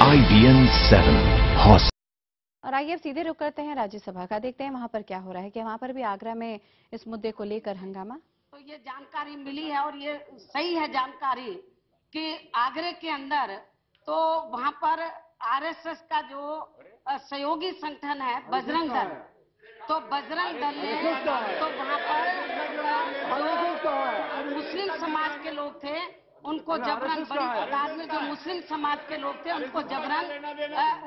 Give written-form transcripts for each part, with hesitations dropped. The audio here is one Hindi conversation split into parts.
IBN 7 हौसला। और आइए अब सीधे रुक करते हैं राज्यसभा का, देखते हैं वहां पर क्या हो रहा है कि वहां पर भी आगरा में इस मुद्दे को लेकर हंगामा। तो ये जानकारी मिली है और ये सही है जानकारी कि आगरे के अंदर तो वहां पर आरएसएस का जो सहयोगी संगठन है बजरंग दल, तो बजरंग दल ने तो वहां पर जो मुस्लिम समाज के लोग थे उनको जबरन, बड़ी तादाद में जो मुस्लिम समाज के लोग थे उनको जबरन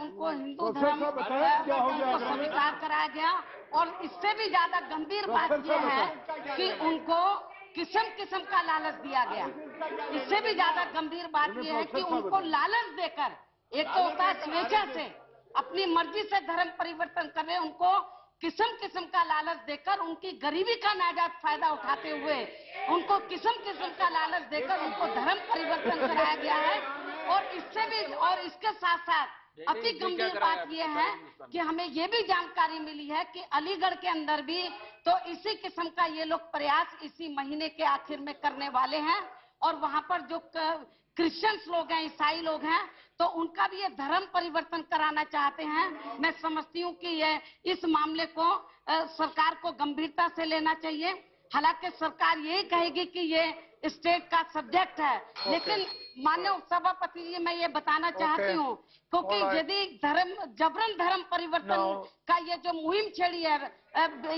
उनको हिंदू धर्म उनको स्वीकार कराया गया। और इससे भी ज्यादा गंभीर बात यह है कि उनको किस्म किस्म का लालच दिया गया। इससे भी ज्यादा गंभीर बात यह है कि उनको लालच देकर, एक तो होता है स्वेच्छा से अपनी मर्जी से धर्म परिवर्तन कर रहे, उनको किस्म किस्म का लालच देकर उनकी गरीबी का नाजायज फायदा उठाते हुए उनको किस्म किस्म का लालच देकर उनको धर्म परिवर्तन कराया गया है। और इससे भी, और इसके साथ साथ अति गंभीर बात यह है कि हमें यह भी जानकारी मिली है कि अलीगढ़ के अंदर भी तो इसी किस्म का ये लोग प्रयास इसी महीने के आखिर में करने वाले हैं। और वहां पर जो क्रिश्चियंस लोग हैं, ईसाई लोग हैं, तो उनका भी ये धर्म परिवर्तन कराना चाहते हैं। मैं समझती हूँ कि ये इस मामले को सरकार को गंभीरता से लेना चाहिए। हालांकि सरकार यही कहेगी कि ये स्टेट का सब्जेक्ट है, लेकिन माननीय सभापति जी मैं ये बताना चाहती हूँ क्योंकि यदि जबरन धर्म परिवर्तन का ये जो मुहिम छेड़ी है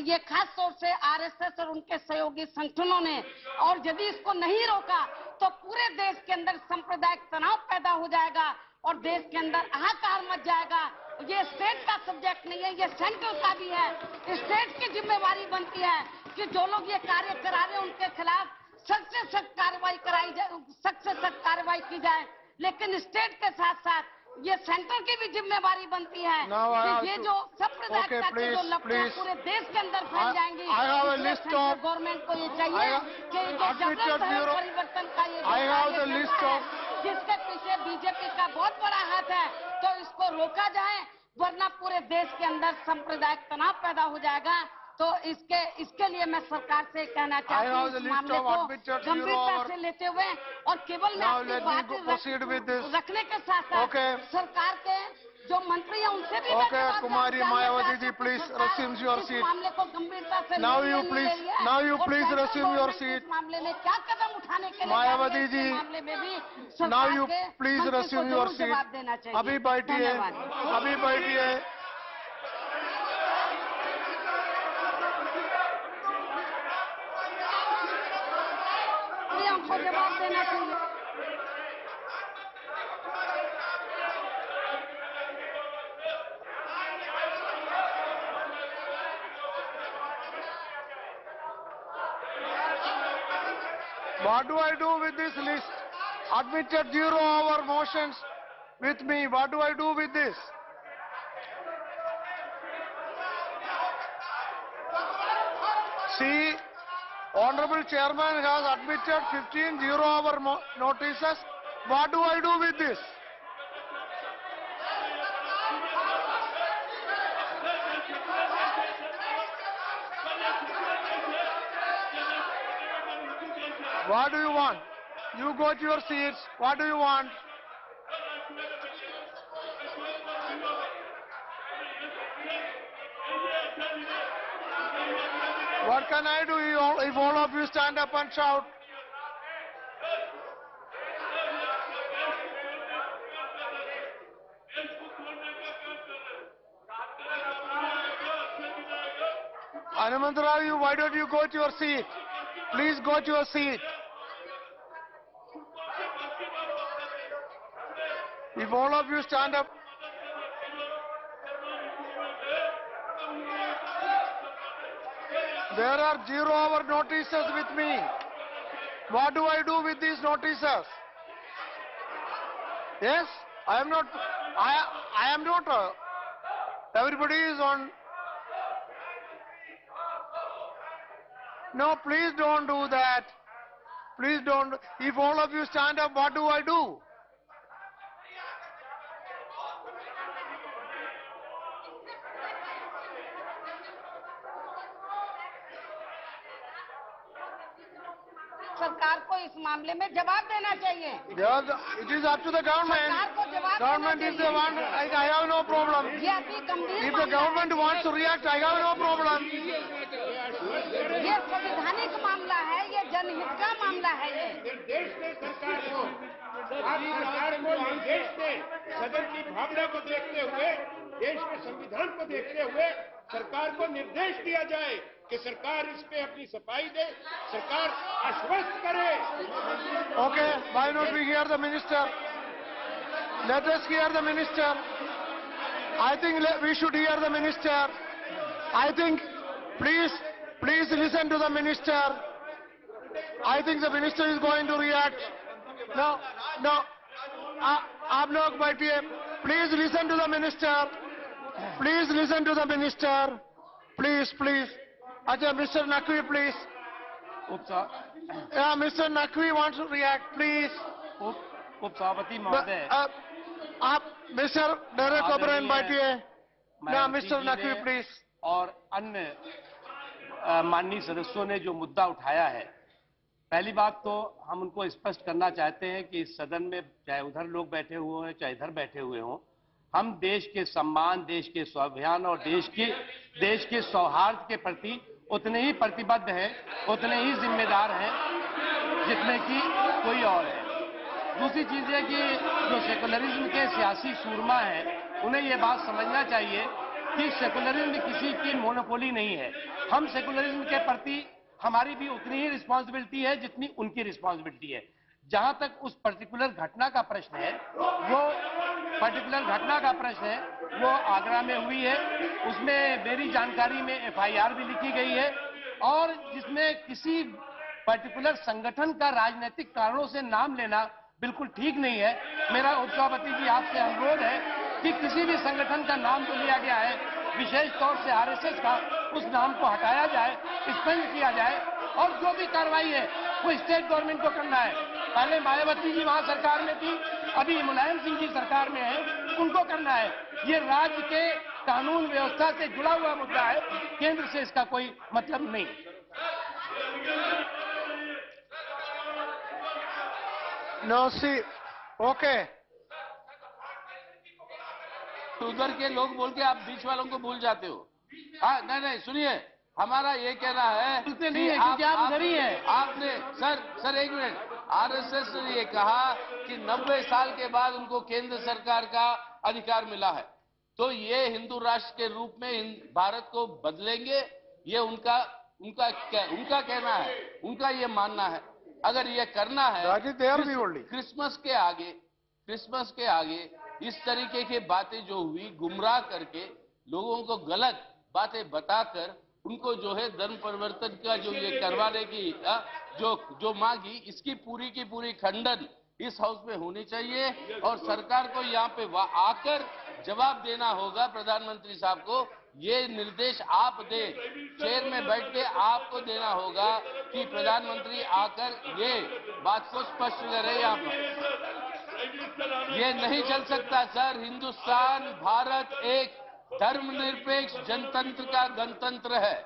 ये खास तौर से आरएसएस और उनके सहयोगी संगठनों ने, और यदि इसको नहीं रोका तो पूरे देश के अंदर सांप्रदायिक तनाव पैदा हो जाएगा और देश के अंदर हाहाकार मच जाएगा। ये स्टेट का सब्जेक्ट नहीं है, ये सेंट्रल का भी है। स्टेट की जिम्मेवारी बनती है कि जो लोग ये कार्य करा रहे हैं उनके खिलाफ सख्त से सख्त कार्रवाई कराई जाए, सख्त से सख्त कार्रवाई की जाए। लेकिन स्टेट के साथ साथ ये सेंटर की भी जिम्मेवारी बनती है कि ये जो सांप्रदायिकता के जो लपटें पूरे देश के अंदर फैल जाएंगी, सेंट्रल गवर्नमेंट को ये चाहिए कि जो जबरन धर्म परिवर्तन का ये जिसके पीछे बीजेपी का बहुत बड़ा हाथ है, तो इसको रोका जाए, वरना पूरे देश के अंदर सांप्रदायिक तनाव पैदा हो जाएगा। तो इसके लिए मैं सरकार से कहना चाहती हूँ इस मामले को गंभीरता से लेते हुए और केवल मैं अपनी बात रखने के साथ साथ सरकार के जो मंत्री हैं उनसे भी कुमारी Mayawati ji please resume your seat. मामले को गंभीरता से now you please resume your seat. मामले में क्या कदम उठाने के लिए मायावती जी मामले में भी now you please resume your seat. जवाब देना चाहिए। अभी बैठिए, अभी बैठिए। हमको जवाब देना चाहिए। What do I do with this list? Admitted 0-hour motions with me. What do I do with this? See, Honorable Chairman has admitted 15 0-hour notices. What do I do with this? What do you want? You go to your seats. What do you want? What can I do if all of you stand up and shout? Hanumantrao, why don't you go to your seat? Please go to your seat. If all of you stand up. There are 0-hour notices with me. What do I do with these notices? Yes, I am not. Everybody is on. No, please don't do that. Please don't. If all of you stand up, what do I do? सरकार को इस मामले में जवाब देना चाहिए। It is up to the government. सरकार को जवाब Government देना is the one. I have no problem. चाहिए। ये अति गंभीर If the government wants to react, I have no problem. ये संवैधानिक मामला है, ये जनहित का मामला है। ये निर्देश दें सरकार को, आप सरकार को निर्देश दें, सदन की भावना को देखते हुए, देश के संविधान को देखते हुए सरकार को निर्देश दिया जाए कि सरकार इस पे अपनी सफाई दे, सरकार आश्वस्त करे। Okay, why not we hear the minister? Let us hear the minister. I think we should hear the minister. I think, please listen to the minister. I think the minister is going to react. No, आप लोग बैठिए. Please listen to the minister. Please listen to the minister. Please. अच्छा, Mr. Naqvi, please. Yeah, Mr. Naqvi wants to react, please. उपसभापति महोदय, आप मिस्टर डेरेक ओब्रायन बैठिए. ना, मिस्टर मायावती जी नकवी ने प्लीज. और अन्य माननीय सदस्यों ने जो मुद्दा उठाया है, पहली बात तो हम उनको स्पष्ट करना चाहते हैं कि इस सदन में चाहे उधर लोग बैठे हुए हैं चाहे इधर बैठे हुए हों, हम देश के सम्मान, देश के स्वाभिमान और देश के सौहार्द के प्रति उतने ही प्रतिबद्ध हैं, उतने ही जिम्मेदार हैं जितने कि कोई और है। दूसरी चीज है कि जो सेकुलरिज्म के सियासी सूरमा हैं, उन्हें ये बात समझना चाहिए कि सेकुलरिज्म किसी की मोनोपोली नहीं है। हम सेकुलरिज्म के प्रति हमारी भी उतनी ही रिस्पॉन्सिबिलिटी है जितनी उनकी रिस्पॉन्सिबिलिटी है। जहां तक उस पर्टिकुलर घटना का प्रश्न है, वो आगरा में हुई है। उसमें मेरी जानकारी में FIR भी लिखी गई है और जिसमें किसी पर्टिकुलर संगठन का राजनीतिक कारणों से नाम लेना बिल्कुल ठीक नहीं है। मेरा उपसभापति जी आपसे अनुरोध है कि किसी भी संगठन का नाम तो लिया गया है, विशेष तौर से RSS का, उस नाम को हटाया जाए, स्पंज किया जाए और जो भी कार्रवाई है वो स्टेट गवर्नमेंट को करना है। पहले मायावती जी वहां सरकार में थी, अभी मुलायम सिंह जी सरकार में है, उनको करना है। ये राज्य के कानून व्यवस्था से जुड़ा हुआ मुद्दा है, केंद्र से इसका कोई मतलब नहीं। No, see, okay. उधर के लोग बोल के आप बीच वालों को भूल जाते हो। हाँ, नहीं सुनिए, हमारा ये कहना है बोलते नहीं है क्योंकि आप उधर ही हैं। आपने सर एक मिनट, RSS ने ये कहा कि 90 साल के बाद उनको केंद्र सरकार का अधिकार मिला है, तो ये हिंदू राष्ट्र के रूप में भारत को बदलेंगे, ये उनका कहना है, उनका ये मानना है। अगर ये करना है क्रिसमस के आगे इस तरीके की बातें जो हुई, गुमराह करके लोगों को गलत बातें बताकर उनको जो है धर्म परिवर्तन का जो ये करवाने की जो मांगी, इसकी पूरी की पूरी खंडन इस हाउस में होनी चाहिए और सरकार को यहाँ पे आकर जवाब देना होगा। प्रधानमंत्री साहब को ये निर्देश आप दे, चेयर में बैठ के आपको देना होगा कि प्रधानमंत्री आकर ये बात को स्पष्ट करे। यहाँ पर ये नहीं चल सकता सर। हिंदुस्तान, भारत एक धर्मनिरपेक्ष जनतंत्र का गणतंत्र है,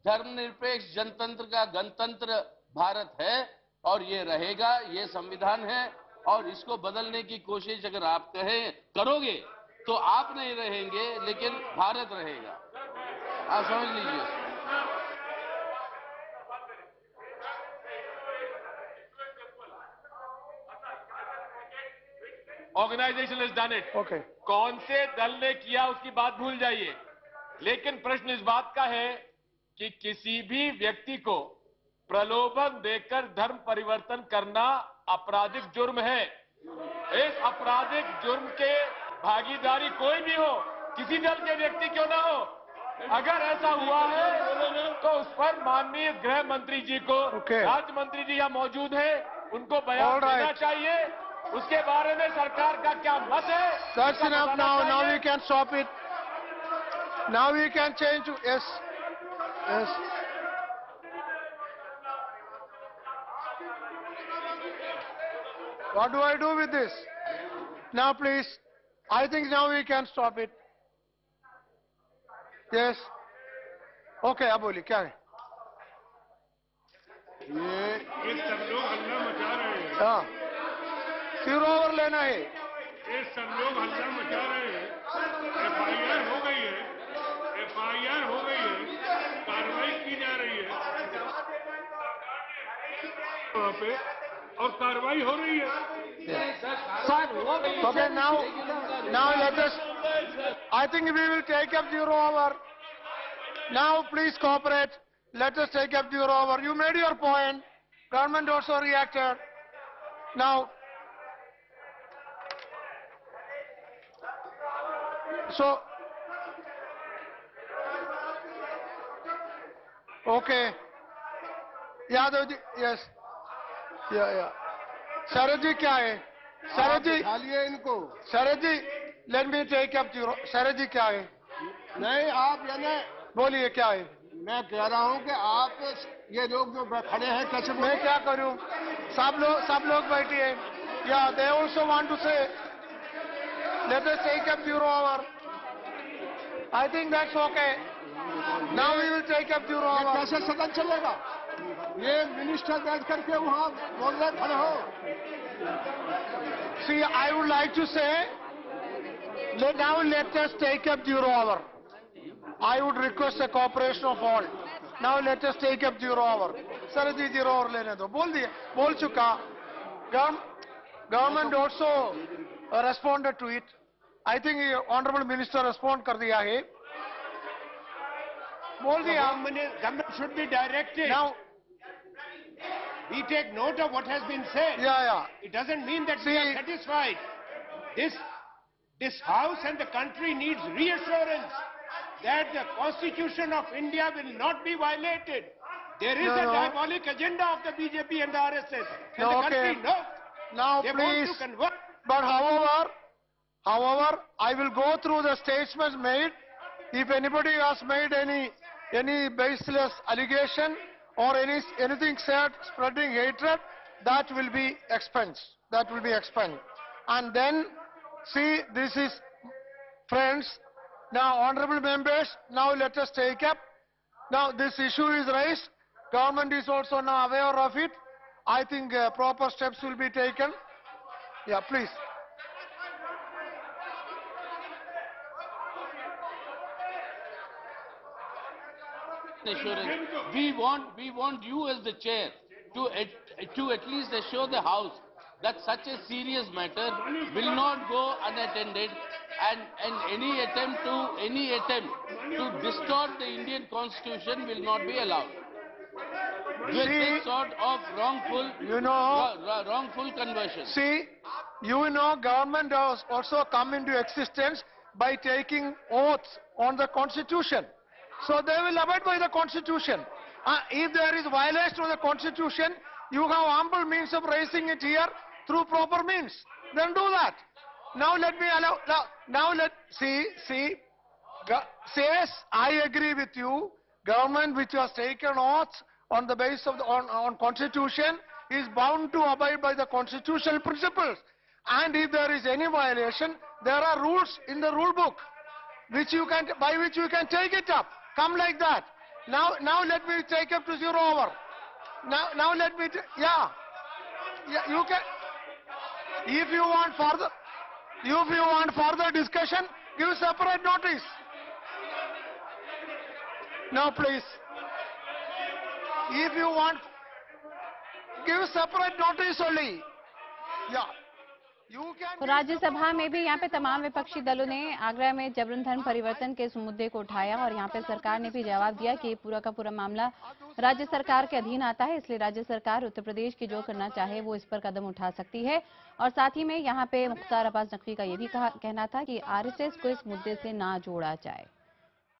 धर्मनिरपेक्ष जनतंत्र का गणतंत्र भारत है और ये रहेगा, ये संविधान है। और इसको बदलने की कोशिश अगर आप करोगे तो आप नहीं रहेंगे लेकिन भारत रहेगा, आप समझ लीजिए। Organisation is done it. Okay. कौन से दल ने किया उसकी बात भूल जाइए, लेकिन प्रश्न इस बात का है कि किसी भी व्यक्ति को प्रलोभन देकर धर्म परिवर्तन करना आपराधिक जुर्म है। इस आपराधिक जुर्म के भागीदारी कोई भी हो, किसी दल के व्यक्ति क्यों ना हो, अगर ऐसा हुआ है तो उस पर माननीय गृह मंत्री जी को, राज्य मंत्री जी यहाँ मौजूद है, उनको बयान देना चाहिए। उसके बारे में सरकार का क्या मत है? That's enough now. Now we can stop it. Now we can change to yes. What do I do with this? Now please. I think now we can stop it. Yes. Okay, अब बोलिए क्या है? ये सब लोग हल्ला मचा रहे हैं। हाँ, जीरो ओवर लेना है। ये सब लोग हल्ला मचा रहे हैं। FIR हो गई है, FIR हो गई है, कार्रवाई की जा रही है वहाँ पे, और कार्रवाई हो रही है। Okay, now let us. I think we will take up zero hour. Now, please cooperate. Let us take up zero hour. You made your point. Government also reacted. Now, so, okay. Yadav ji, yes. Yeah. शरद जी क्या है? शरद जी खालिए इनको। Sharad ji let me take up zero. Sharad ji क्या है? नहीं, आप यानी बोलिए क्या है? मैं कह रहा हूं कि आप ये लोग जो खड़े हैं कैसे, मैं क्या करूं? सब लोग बैठे हैं। या they also want to say let us take up zero hour. I think that's okay. Now we will take up zero hour. कैसे सदन चलेगा? ये मिनिस्टर बैठ करके वहां बोल रहे खड़े हो। See, I would like to say, now let us take up zero hour. I would request the cooperation of all. Now let us take up zero hour. Sir ji zero hour लेने दो। बोल दिए, बोल चुका। Government also responded to it. I think honorable minister respond कर दिया है। बोल दिया। Government should be directed. Now we take note of what has been said. Yeah. It doesn't mean that we are satisfied. This house and the country needs reassurance that the Constitution of India will not be violated. There is a diabolic agenda of the BJP and the RSS. And the country knows. Now they please. Want to convert. But however, I will go through the statements made. If anybody has made any baseless allegation or anything said spreading hatred, that will be expunged. And then, see, this is, friends, now honorable members, now let us take up. Now this issue is raised. Government is also now aware of it. I think proper steps will be taken. Yeah, please. Assurance. We want you as the chair to at least assure the House that such a serious matter will not go unattended, and any attempt to distort the Indian Constitution will not be allowed. With this sort of wrongful conversion. See, government has also come into existence by taking oaths on the Constitution. So they will abide by the Constitution. If there is violation of the Constitution, you have ample means of raising it here through proper means. Then do that. Now let me allow. Now says I agree with you. Government which has taken oaths on the basis of on Constitution is bound to abide by the constitutional principles. And if there is any violation, there are rules in the rule book by which you can take it up. Come like that. Now let me take up to 0 hour. Now let me, you can, if you want further discussion, give separate notice. Now please, if you want, give separate notice only. Yeah. तो राज्यसभा में भी यहाँ पे तमाम विपक्षी दलों ने आगरा में जबरन धर्म परिवर्तन के इस मुद्दे को उठाया और यहाँ पे सरकार ने भी जवाब दिया कि पूरा का पूरा मामला राज्य सरकार के अधीन आता है, इसलिए राज्य सरकार उत्तर प्रदेश की जो करना चाहे वो इस पर कदम उठा सकती है। और साथ ही में यहाँ पे मुख्तार अब्बास नकवी का ये भी कहना था कि आरएसएस को इस मुद्दे से ना जोड़ा जाए।